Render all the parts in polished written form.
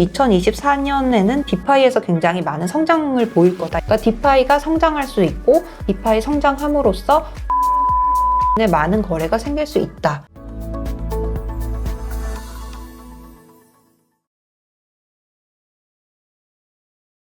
2024년에는 디파이에서 굉장히 많은 성장을 보일 거다. 그러니까 디파이가 성장할 수 있고 디파이 성장함으로써 많은 거래가 생길 수 있다.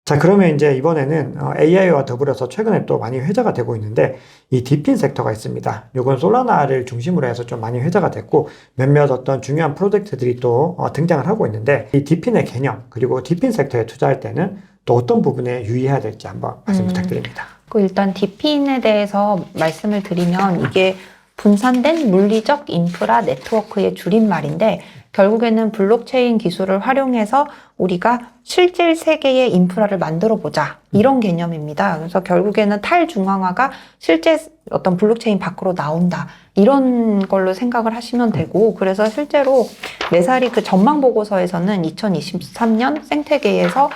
자, 그러면 이제 이번에는 AI와 더불어서 최근에 또 많이 회자가 되고 있는데 이 디핀 섹터가 있습니다. 이건 솔라나를 중심으로 해서 좀 많이 회자가 됐고 몇몇 어떤 중요한 프로젝트들이 또 등장을 하고 있는데 이 디핀의 개념 그리고 디핀 섹터에 투자할 때는 또 어떤 부분에 유의해야 될지 한번 말씀 부탁드립니다. 일단 디핀에 대해서 말씀을 드리면 이게 분산된 물리적 인프라 네트워크의 줄임말인데 결국에는 블록체인 기술을 활용해서 우리가 실질 세계의 인프라를 만들어 보자 이런 개념입니다. 그래서 결국에는 탈중앙화가 실제 어떤 블록체인 밖으로 나온다 이런 걸로 생각을 하시면 되고, 그래서 실제로 메사리 그 전망 보고서에서는 2023년 생태계에서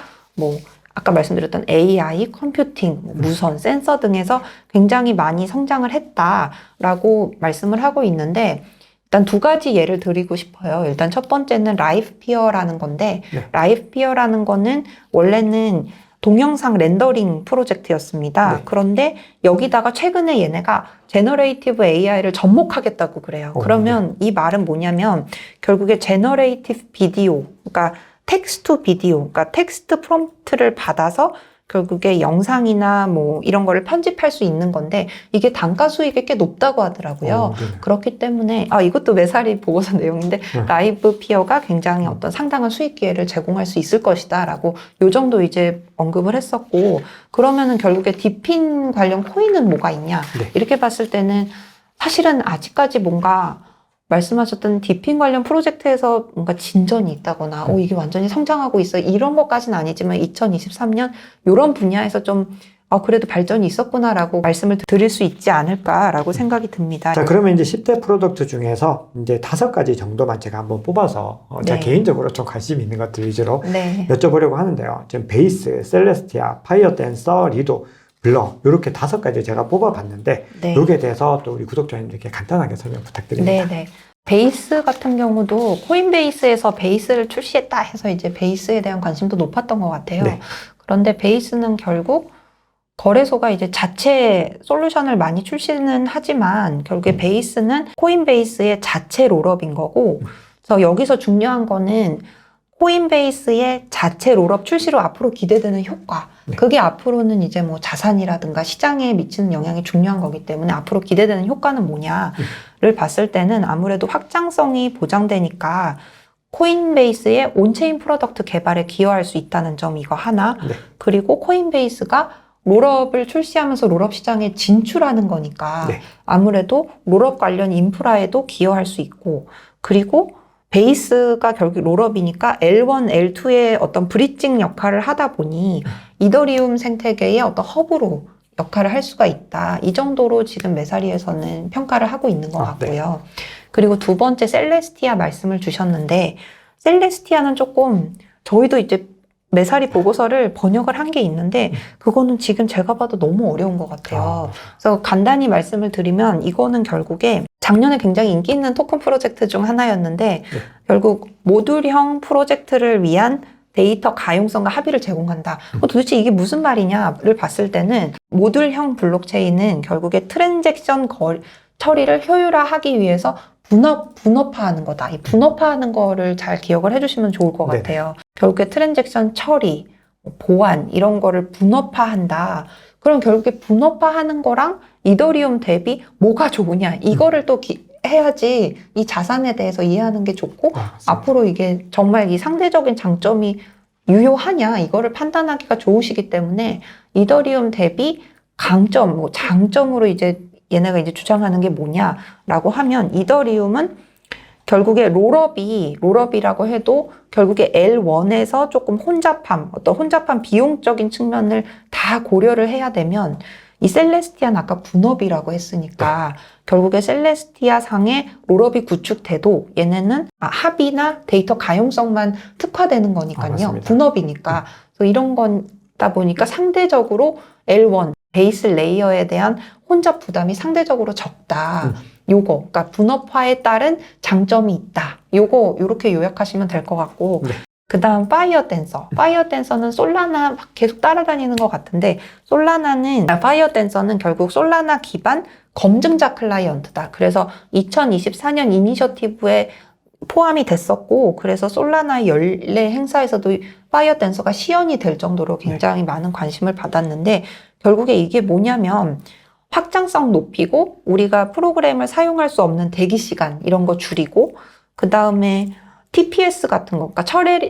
아까 말씀드렸던 AI, 컴퓨팅, 무선, 센서 등에서 굉장히 많이 성장을 했다라고 말씀을 하고 있는데, 일단 두 가지 예를 드리고 싶어요. 일단 첫 번째는 라이프피어라는 건데, 라이프피어라는 거는 원래는 동영상 렌더링 프로젝트였습니다. 그런데 여기다가 최근에 얘네가 제너레이티브 AI를 접목하겠다고 그래요. 그러면 이 말은 뭐냐면 결국에 제너레이티브 비디오, 그러니까 텍스트 비디오, 그러니까 텍스트 프롬프트를 받아서 결국에 영상이나 이런 거를 편집할 수 있는 건데 이게 단가 수익이 꽤 높다고 하더라고요. 그렇기 때문에 이것도 메사리 보고서 내용인데 라이브 피어가 굉장히 어떤 상당한 수익 기회를 제공할 수 있을 것이다 라고 요 정도 이제 언급을 했었고, 그러면은 결국에 디핀 관련 코인은 뭐가 있냐 이렇게 봤을 때는 사실은 아직까지 뭔가 말씀하셨던 디핀 관련 프로젝트에서 뭔가 진전이 있다거나 이게 완전히 성장하고 있어 이런 것까지는 아니지만 2023년 이런 분야에서 좀 그래도 발전이 있었구나라고 말씀을 드릴 수 있지 않을까라고 생각이 듭니다. 자, 그러면 이제 10대 프로덕트 중에서 이제 5가지 정도만 제가 한번 뽑아서 제가 개인적으로 좀 관심 있는 것들 위주로 여쭤보려고 하는데요. 지금 베이스, 셀레스티아, 파이어 댄서, 리도, 블러 이렇게 5가지 제가 뽑아봤는데 여기에 대해서 또 우리 구독자님들께 간단하게 설명 부탁드립니다. 베이스 같은 경우도 코인베이스에서 베이스를 출시했다 해서 이제 베이스에 대한 관심도 높았던 것 같아요. 그런데 베이스는 결국 거래소가 이제 자체 솔루션을 많이 출시는 하지만 결국에 베이스는 코인베이스의 자체 롤업인 거고, 그래서 여기서 중요한 거는 코인베이스의 자체 롤업 출시로 앞으로 기대되는 효과, 그게 앞으로는 이제 자산이라든가 시장에 미치는 영향이 중요한 거기 때문에 앞으로 기대되는 효과는 뭐냐를 봤을 때는 아무래도 확장성이 보장되니까 코인베이스의 온체인 프로덕트 개발에 기여할 수 있다는 점, 이거 하나. 그리고 코인베이스가 롤업을 출시하면서 롤업 시장에 진출하는 거니까 아무래도 롤업 관련 인프라에도 기여할 수 있고, 그리고 베이스가 결국 롤업이니까 L1, L2의 어떤 브리징 역할을 하다 보니 이더리움 생태계의 어떤 허브로 역할을 할 수가 있다. 이 정도로 지금 메사리에서는 평가를 하고 있는 것 같고요. 그리고 두 번째 셀레스티아 말씀을 주셨는데, 셀레스티아는 조금 저희도 이제 메사리 보고서를 번역을 한 게 있는데 그거는 지금 제가 봐도 너무 어려운 것 같아요. 그래서 간단히 말씀을 드리면 이거는 결국에 작년에 굉장히 인기 있는 토큰 프로젝트 중 하나였는데 결국 모듈형 프로젝트를 위한 데이터 가용성과 합의를 제공한다. 도대체 이게 무슨 말이냐를 봤을 때는 모듈형 블록체인은 결국에 트랜잭션 처리를 효율화하기 위해서 분업화하는 거다. 이 분업화하는 거를 잘 기억을 해주시면 좋을 것 같아요. 결국에 트랜잭션 처리, 보안 이런 거를 분업화한다. 그럼 결국에 분업화하는 거랑 이더리움 대비 뭐가 좋으냐 이거를 또 해야지 이 자산에 대해서 이해하는 게 좋고 앞으로 이게 정말 이 상대적인 장점이 유효하냐 이거를 판단하기가 좋으시기 때문에 이더리움 대비 강점, 장점으로 이제 얘네가 이제 주장하는 게 뭐냐라고 하면 이더리움은 결국에 롤업이라고 해도 결국에 L1에서 조금 어떤 혼잡한 비용적인 측면을 다 고려를 해야 되면 이 셀레스티아는 아까 분업이라고 했으니까 결국에 셀레스티아 상의 롤업이 구축돼도 얘네는 합의나 데이터 가용성만 특화되는 거니까요. 분업이니까. 그래서 이런 거다 보니까 상대적으로 L1 베이스 레이어에 대한 혼잡 부담이 상대적으로 적다. 그러니까 분업화에 따른 장점이 있다. 요렇게 요약하시면 될 것 같고, 그 다음 파이어 댄서. 파이어 댄서는 솔라나 막 계속 따라다니는 것 같은데, 파이어 댄서는 결국 솔라나 기반 검증자 클라이언트다. 그래서 2024년 이니셔티브에 포함이 됐었고, 그래서 솔라나 연례 행사에서도 파이어 댄서가 시연이 될 정도로 굉장히 많은 관심을 받았는데, 결국에 이게 뭐냐면, 확장성 높이고, 우리가 프로그램을 사용할 수 없는 대기 시간, 이런 거 줄이고, 그 다음에 TPS 같은 거, 그러니까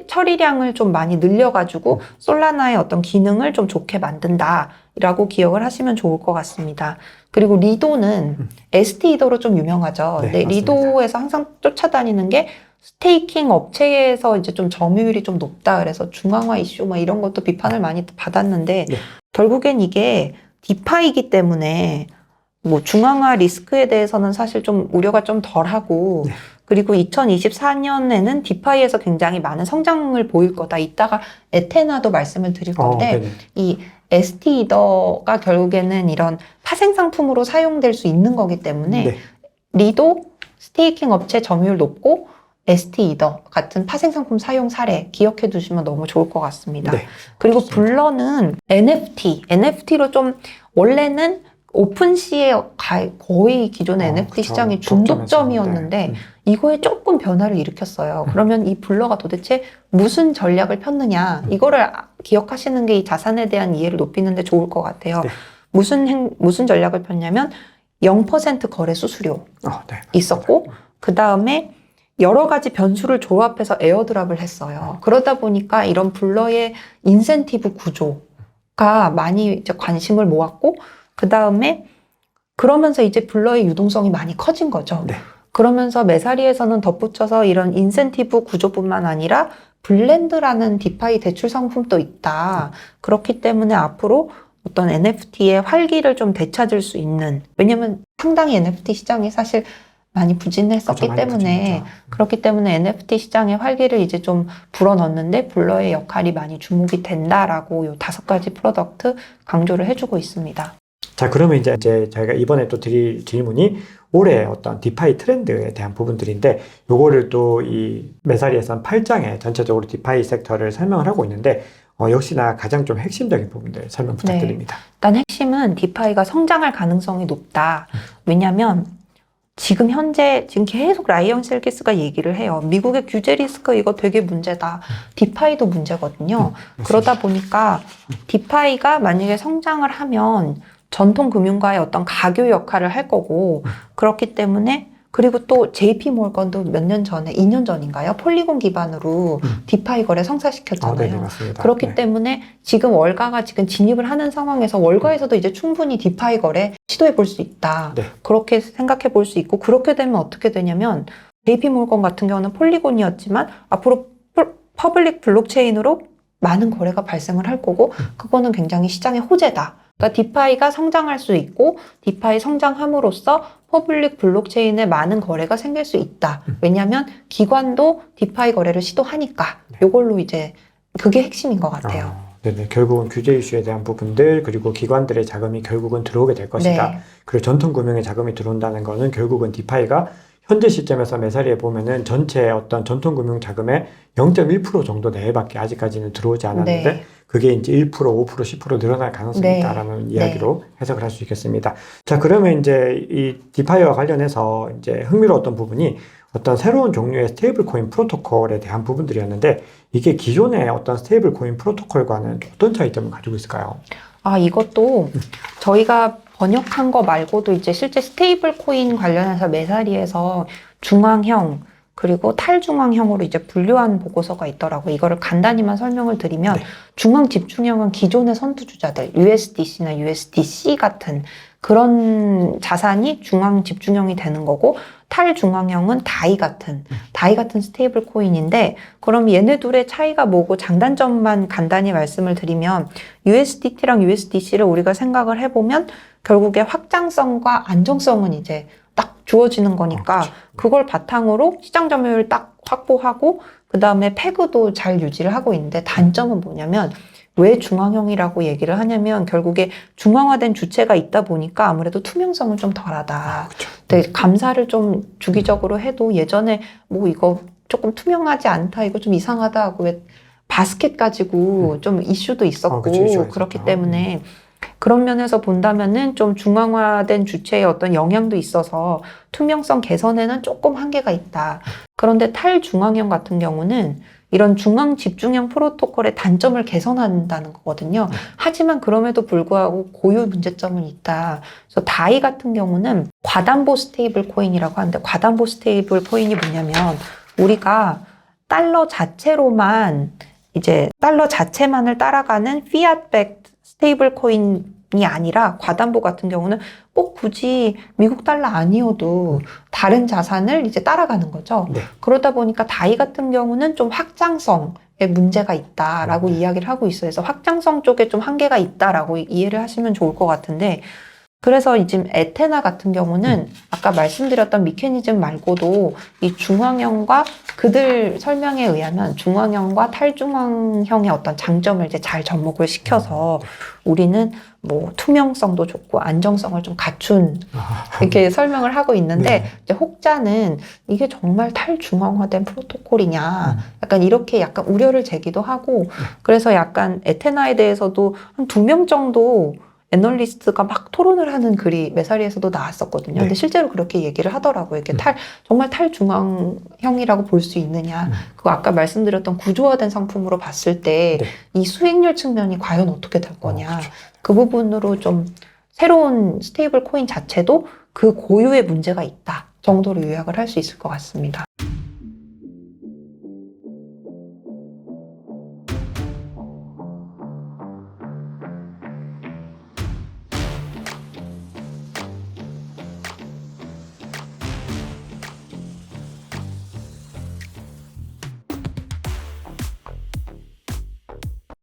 처리량을 좀 많이 늘려가지고 솔라나의 어떤 기능을 좀 좋게 만든다라고 기억을 하시면 좋을 것 같습니다. 그리고 리도는 ST이더로 좀 유명하죠. 네, 근데 맞습니다. 리도에서 항상 쫓아다니는 게 스테이킹 업체에서 이제 좀 점유율이 좀 높다. 그래서 중앙화 이슈 뭐 이런 것도 비판을 많이 받았는데 네. 결국엔 이게 디파이기 때문에 뭐 중앙화 리스크에 대해서는 사실 좀 우려가 좀 덜하고 네. 그리고 2024년에는 디파이에서 굉장히 많은 성장을 보일 거다. 이따가 에테나도 말씀을 드릴 건데 네네. 이 ST이더가 결국에는 이런 파생 상품으로 사용될 수 있는 거기 때문에 네. 리도 스테이킹 업체 점유율 높고 ST이더 같은 파생 상품 사용 사례 기억해 두시면 너무 좋을 것 같습니다. 네. 그리고 좋습니다. 블러는 NFT로 좀 원래는 오픈시에 거의 기존의 NFT 그쵸. 시장이 독점했었는데. 중독점이었는데 이거에 조금 변화를 일으켰어요. 그러면 이 블러가 도대체 무슨 전략을 폈느냐 이거를 기억하시는 게 이 자산에 대한 이해를 높이는 데 좋을 것 같아요. 네. 무슨 전략을 폈냐면 0% 거래 수수료 네. 있었고 그 다음에 여러 가지 변수를 조합해서 에어드랍을 했어요. 그러다 보니까 이런 블러의 인센티브 구조가 많이 이제 관심을 모았고 그 다음에 그러면서 이제 블러의 유동성이 많이 커진 거죠. 네. 그러면서 메사리에서는 덧붙여서 이런 인센티브 구조뿐만 아니라 블렌드라는 디파이 대출 상품도 있다. 그렇기 때문에 앞으로 어떤 NFT의 활기를 좀 되찾을 수 있는, 왜냐면 상당히 NFT 시장이 사실 많이 부진했었기 많이 때문에 부진했죠. 그렇기 때문에 NFT 시장의 활기를 이제 좀 불어넣는데 블러의 역할이 많이 주목이 된다라고 요 5가지 프로덕트 강조를 해주고 있습니다. 자, 그러면 이제 저희가 이번에 또 드릴 질문이 올해 어떤 디파이 트렌드에 대한 부분들인데, 요거를 또 이 메사리에서는 8장에 전체적으로 디파이 섹터를 설명을 하고 있는데, 역시나 가장 좀 핵심적인 부분들 설명 부탁드립니다. 일단 핵심은 디파이가 성장할 가능성이 높다. 왜냐면 지금 계속 라이언 셀기스가 얘기를 해요. 미국의 규제 리스크 이거 되게 문제다. 디파이도 문제거든요. 그러다 보니까 디파이가 만약에 성장을 하면 전통 금융가의 어떤 가교 역할을 할 거고 그렇기 때문에 그리고 또 JP 몰건도 몇 년 전에 2년 전인가요? 폴리곤 기반으로 디파이 거래 성사시켰잖아요. 네, 맞습니다. 그렇기 때문에 지금 월가가 지금 진입을 하는 상황에서 월가에서도 이제 충분히 디파이 거래 시도해 볼 수 있다. 네. 그렇게 생각해 볼 수 있고 그렇게 되면 어떻게 되냐면 JP 몰건 같은 경우는 폴리곤이었지만 앞으로 퍼블릭 블록체인으로 많은 거래가 발생을 할 거고 그거는 굉장히 시장의 호재다. 그러니까 디파이가 성장할 수 있고 디파이 성장함으로써 퍼블릭 블록체인에 많은 거래가 생길 수 있다. 왜냐하면 기관도 디파이 거래를 시도하니까 이걸로 이제 그게 핵심인 것 같아요. 네네. 결국은 규제 이슈에 대한 부분들 그리고 기관들의 자금이 결국은 들어오게 될 것이다. 네. 그리고 전통 금융의 자금이 들어온다는 거는 결국은 디파이가 현재 시점에서 메사리에 보면은 전체 어떤 전통 금융 자금의 0.1% 정도 내외밖에 아직까지는 들어오지 않았는데 네. 그게 이제 1%, 5%, 10% 늘어날 가능성이 네. 있다라는 이야기로 해석을 할 수 있겠습니다. 자, 그러면 이제 이 디파이와 관련해서 이제 흥미로웠던 부분이 어떤 새로운 종류의 스테이블 코인 프로토콜에 대한 부분들이었는데 이게 기존의 어떤 스테이블 코인 프로토콜과는 어떤 차이점을 가지고 있을까요? 이것도 저희가 번역한 거 말고도 이제 실제 스테이블 코인 관련해서 메사리에서 중앙형 그리고 탈중앙형으로 이제 분류한 보고서가 있더라고요. 이거를 간단히만 설명을 드리면 네. 중앙 집중형은 기존의 선두주자들 USDC나 USDC 같은 그런 자산이 중앙 집중형이 되는 거고 탈중앙형은 다이 같은 스테이블 코인인데 그럼 얘네 둘의 차이가 뭐고 장단점만 간단히 말씀을 드리면 USDT랑 USDC를 우리가 생각을 해보면 결국에 확장성과 안정성은 이제 딱 주어지는 거니까 그렇죠. 그걸 바탕으로 시장 점유율 딱 확보하고 그 다음에 패그도 잘 유지를 하고 있는데 단점은 뭐냐면 왜 중앙형이라고 얘기를 하냐면 결국에 중앙화된 주체가 있다 보니까 아무래도 투명성은 좀 덜하다. 그렇죠. 근데 감사를 좀 주기적으로 해도 예전에 뭐 이거 조금 투명하지 않다, 이거 좀 이상하다 하고 왜 바스켓 가지고 좀 이슈도 있었고 그치, 이슈가 그렇기 있었죠. 때문에 그런 면에서 본다면은 좀 중앙화된 주체의 어떤 영향도 있어서 투명성 개선에는 조금 한계가 있다. 그런데 탈중앙형 같은 경우는 이런 중앙 집중형 프로토콜의 단점을 개선한다는 거거든요. 하지만 그럼에도 불구하고 고유 문제점은 있다. 그래서 다이 같은 경우는 과담보 스테이블 코인이라고 하는데, 과담보 스테이블 코인이 뭐냐면 우리가 달러 자체로만 이제 달러 자체만을 따라가는 피앗백 스테이블 코인이 아니라, 과담보 같은 경우는 꼭 굳이 미국 달러 아니어도 다른 자산을 이제 따라가는 거죠. 네. 그러다 보니까 다이 같은 경우는 좀 확장성에 문제가 있다라고 이야기를 하고 있어요. 그래서 확장성 쪽에 좀 한계가 있다라고 이해를 하시면 좋을 것 같은데, 그래서 지금 에테나 같은 경우는 아까 말씀드렸던 메커니즘 말고도 이 중앙형과, 그들 설명에 의하면 중앙형과 탈중앙형의 어떤 장점을 이제 잘 접목을 시켜서 우리는 뭐 투명성도 좋고 안정성을 좀 갖춘, 이렇게 설명을 하고 있는데, 네. 이제 혹자는 이게 정말 탈중앙화된 프로토콜이냐, 약간 이렇게 약간 우려를 제기도 하고, 그래서 약간 에테나에 대해서도 한 2명 정도 애널리스트가 막 토론을 하는 글이 메사리에서도 나왔었거든요. 네. 근데 실제로 그렇게 얘기를 하더라고요. 이게 정말 탈중앙형이라고 볼 수 있느냐. 그거 아까 말씀드렸던 구조화된 상품으로 봤을 때 이 수익률 측면이 과연 어떻게 될 거냐. 그렇죠. 그 부분으로 좀 새로운 스테이블 코인 자체도 그 고유의 문제가 있다 정도로 요약을 할 수 있을 것 같습니다.